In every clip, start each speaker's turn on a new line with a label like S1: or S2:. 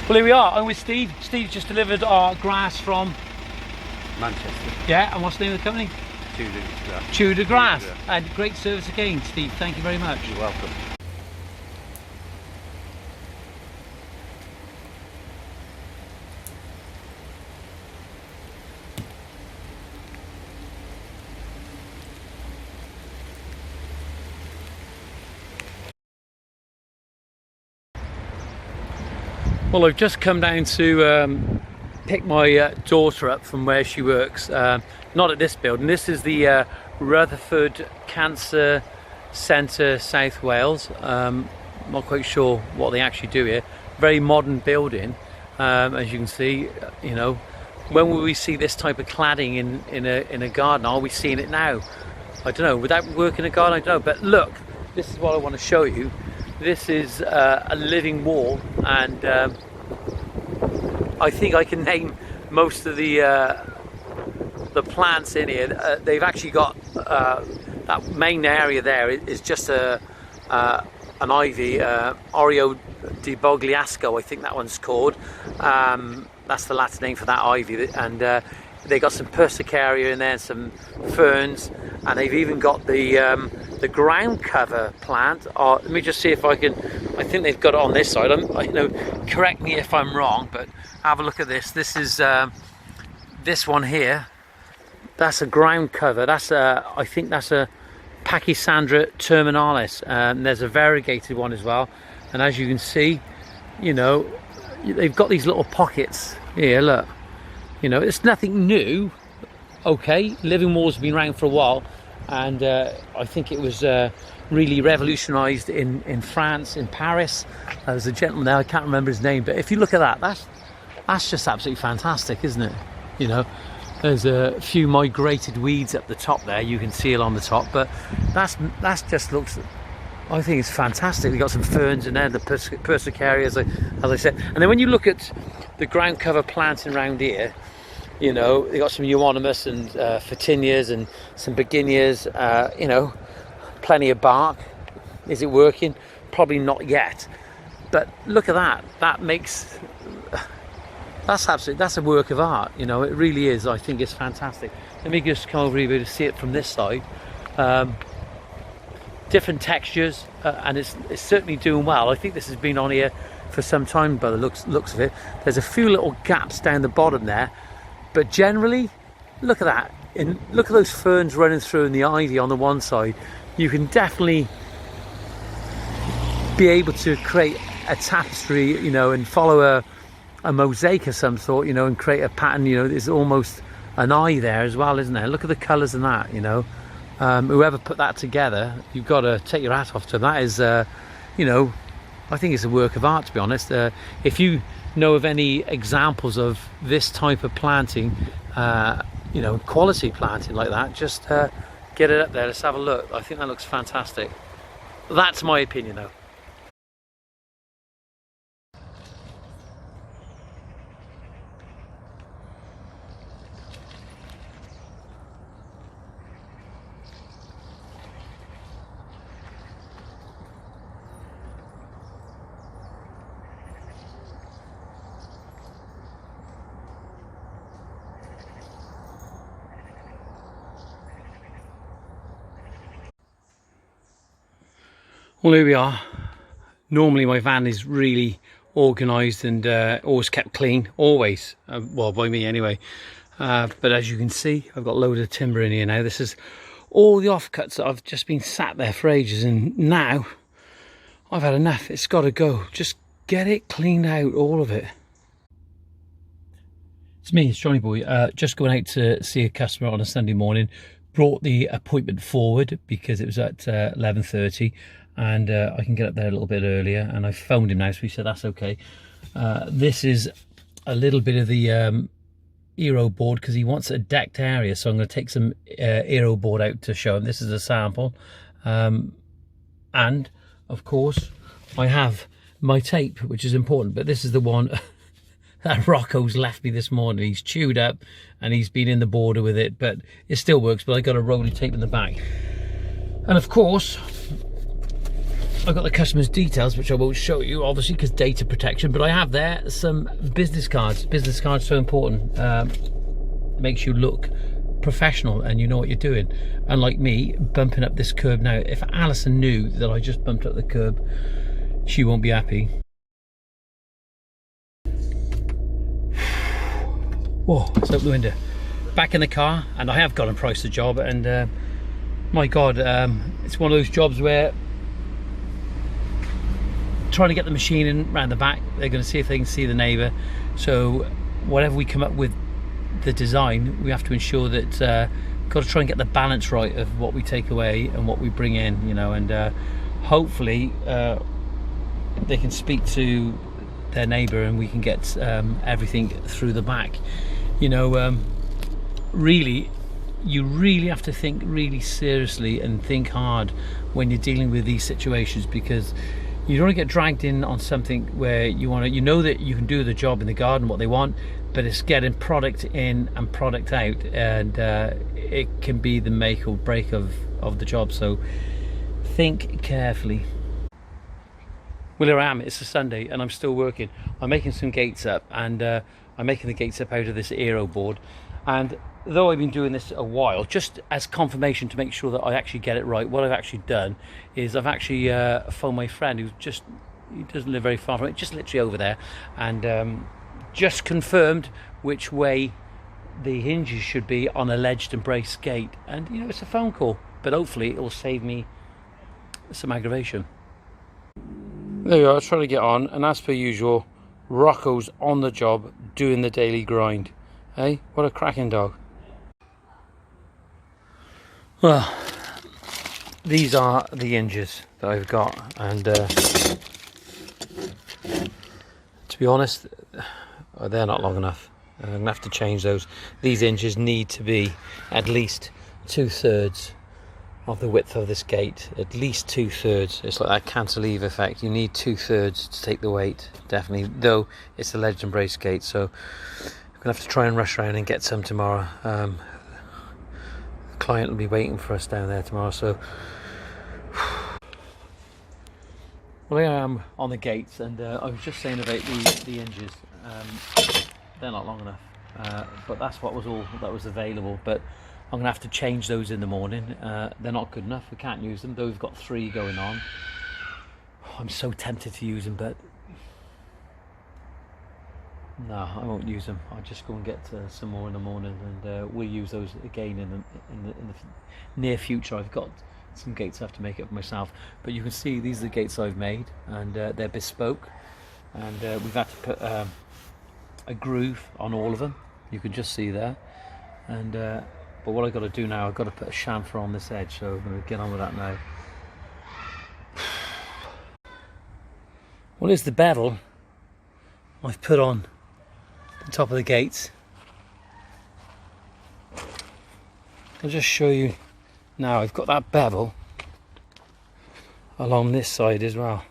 S1: Well, here we are. I'm with Steve. Steve just delivered our grass from
S2: Manchester.
S1: Yeah, and what's the name of the company? Tudor Grass. And great service again, Steve. Thank you very much.
S2: You're welcome.
S1: Well, I've just come down to pick my daughter up from where she works. Not at this building. This is the Rutherford Cancer Centre, South Wales. Not quite sure what they actually do here. Very modern building, as you can see. You know, when will we see this type of cladding in a garden? Are we seeing it now? I don't know. Would that work in a garden? I don't know. But look, this is what I want to show you. This is a living wall, and I think I can name most of the plants in here. They've actually got that main area there is just an ivy, Oreo di Bogliasco, I think that one's called. That's the Latin name for that ivy, and they got some persicaria in there, some ferns, and they've even got the ground cover plant. Let me just see if I can. I think they've got it on this side. You know, correct me if I'm wrong, but have a look at this. This is this one here. That's a ground cover. That's I think that's a Pachysandra terminalis. There's a variegated one as well, and as you can see, you know, they've got these little pockets here. Look, you know, it's nothing new. Okay, living walls have been around for a while, and I think it was really revolutionised in France, in Paris. There's a gentleman there, I can't remember his name, but if you look at that, that's just absolutely fantastic, isn't it? You know, there's a few migrated weeds up the top there, you can see it on the top, but that's just looks, I think it's fantastic. We've got some ferns in there, the persicaria, as I said, and then when you look at the ground cover planting around here, you know, they got some euonymus and photinias and some begonias, you know, plenty of bark. Is it working? Probably not yet, but look at that. That's a work of art, you know, it really is. I think it's fantastic. Let me just come over here to see it from this side. Different textures, and it's certainly doing well. I think this has been on here for some time by the looks of it. There's a few little gaps down the bottom there, but generally, look at that. And look at those ferns running through and the ivy on the one side. You can definitely be able to create a tapestry, you know, and follow a mosaic of some sort, you know, and create a pattern. You know, there's almost an eye there as well, isn't there? Look at the colours in that, you know. Whoever put that together, you've got to take your hat off to them. That is, you know, I think it's a work of art, to be honest. If you know of any examples of this type of planting, you know, quality planting like that, just get it up there. Let's have a look. I think that looks fantastic. That's my opinion, though. Well, here we are. Normally my van is really organised and always kept clean, always, well, by me anyway, but as you can see, I've got a load of timber in here now. This is all the offcuts that I've just been sat there for ages, and now I've had enough. It's got to go. Just get it cleaned out, all of it. It's me, it's Johnny Boy, just going out to see a customer on a Sunday morning. Brought the appointment forward because it was at 11:30, and I can get up there a little bit earlier, and I phoned him now, so he said that's okay. This is a little bit of the aero board, because he wants a decked area, so I'm going to take some aero board out to show him. This is a sample, and of course I have my tape, which is important, but this is the one that Rocco's left me this morning. He's chewed up and he's been in the border with it, but it still works. But I got a rolling tape in the back, and of course I've got the customer's details, which I won't show you, obviously, because data protection, but I have there some business cards. Business cards are so important. Makes you look professional and you know what you're doing. Unlike me, bumping up this curb now. If Alison knew that I just bumped up the curb, she won't be happy. Whoa, let's open the window. Back in the car, and I have gone and priced the job, and my God, it's one of those jobs where trying to get the machine in round the back, they're going to see if they can see the neighbour. So whatever we come up with the design, we have to ensure that got to try and get the balance right of what we take away and what we bring in, you know, and hopefully they can speak to their neighbour and we can get everything through the back, you know. Really, you really have to think really seriously and think hard when you're dealing with these situations, because you don't want to get dragged in on something where you know that you can do the job in the garden what they want, but it's getting product in and product out, and it can be the make or break of the job. So think carefully. Well, here I am, it's a Sunday and I'm still working. I'm making some gates up, and I'm making the gates up out of this aero board. And though I've been doing this a while, just as confirmation to make sure that I actually get it right, what I've actually done is I've actually phoned my friend he doesn't live very far from it, just literally over there, and just confirmed which way the hinges should be on a ledged and braced gate. And you know, it's a phone call, but hopefully it will save me some aggravation. There you are, trying to get on, and as per usual, Rocco's on the job doing the daily grind. Hey, what a cracking dog. Well, these are the hinges that I've got, and to be honest, they're not long enough. I'm going to have to change those. These hinges need to be at least 2/3 of the width of this gate, at least 2/3. It's like that cantilever effect. You need 2/3 to take the weight, definitely, though it's a ledged and braced gate, so I'm going to have to try and rush around and get some tomorrow. The client will be waiting for us down there tomorrow, so well, here I am on the gates, and I was just saying about the hinges. They're not long enough, but that's what was available. But I'm gonna have to change those in the morning. They're not good enough. We can't use them, though we've got 3 going on. I'm so tempted to use them, but no, I won't use them. I'll just go and get some more in the morning, and we'll use those again in the near future. I've got some gates I have to make up myself, but you can see these are the gates I've made, and they're bespoke, and we've had to put a groove on all of them. You can just see there, and but what I've got to do now, I've got to put a chamfer on this edge, so I'm going to get on with that now. Well, here's the bevel I've put on the top of the gates. I'll just show you now. I've got that bevel along this side as well,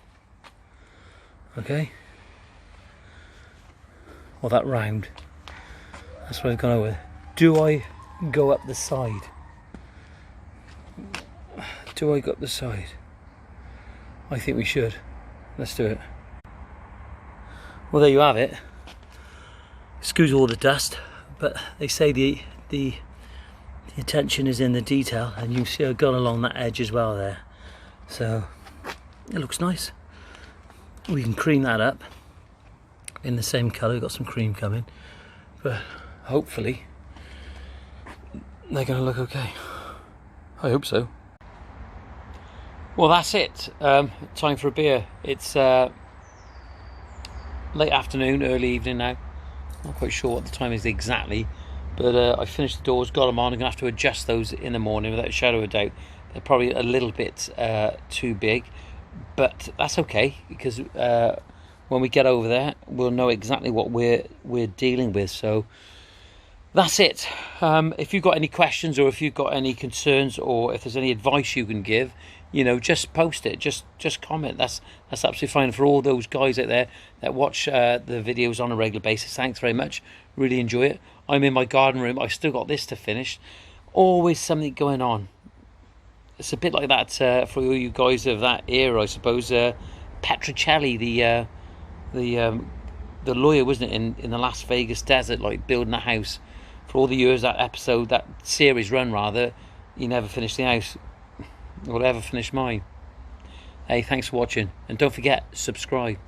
S1: okay, or that round, that's what I've gone over. Do I go up the side? Do I go up the side? I think we should. Let's do it. Well, there you have it. Excuse all the dust, but they say the attention is in the detail, and you see I've gone along that edge as well there, so it looks nice. We can cream that up in the same colour. We've got some cream coming, but hopefully they're going to look okay. I hope so. Well, that's it. Time for a beer. It's late afternoon, early evening now. Not quite sure what the time is exactly, but I finished the doors, got them on. I'm going to have to adjust those in the morning without a shadow of a doubt. They're probably a little bit too big, but that's okay, because when we get over there, we'll know exactly what we're dealing with. So that's it. If you've got any questions, or if you've got any concerns, or if there's any advice you can give, you know, just post it, just comment. That's absolutely fine. For all those guys out there that watch the videos on a regular basis, thanks very much. Really enjoy it. I'm in my garden room. I've still got this to finish. Always something going on. it's a bit like that for all you guys of that era, I suppose. Petrocelli, the lawyer, wasn't it, in the Las Vegas desert, like building a house for all the years that series run, rather. He never finished the house. Or ever finish mine. Hey, thanks for watching, and don't forget, subscribe.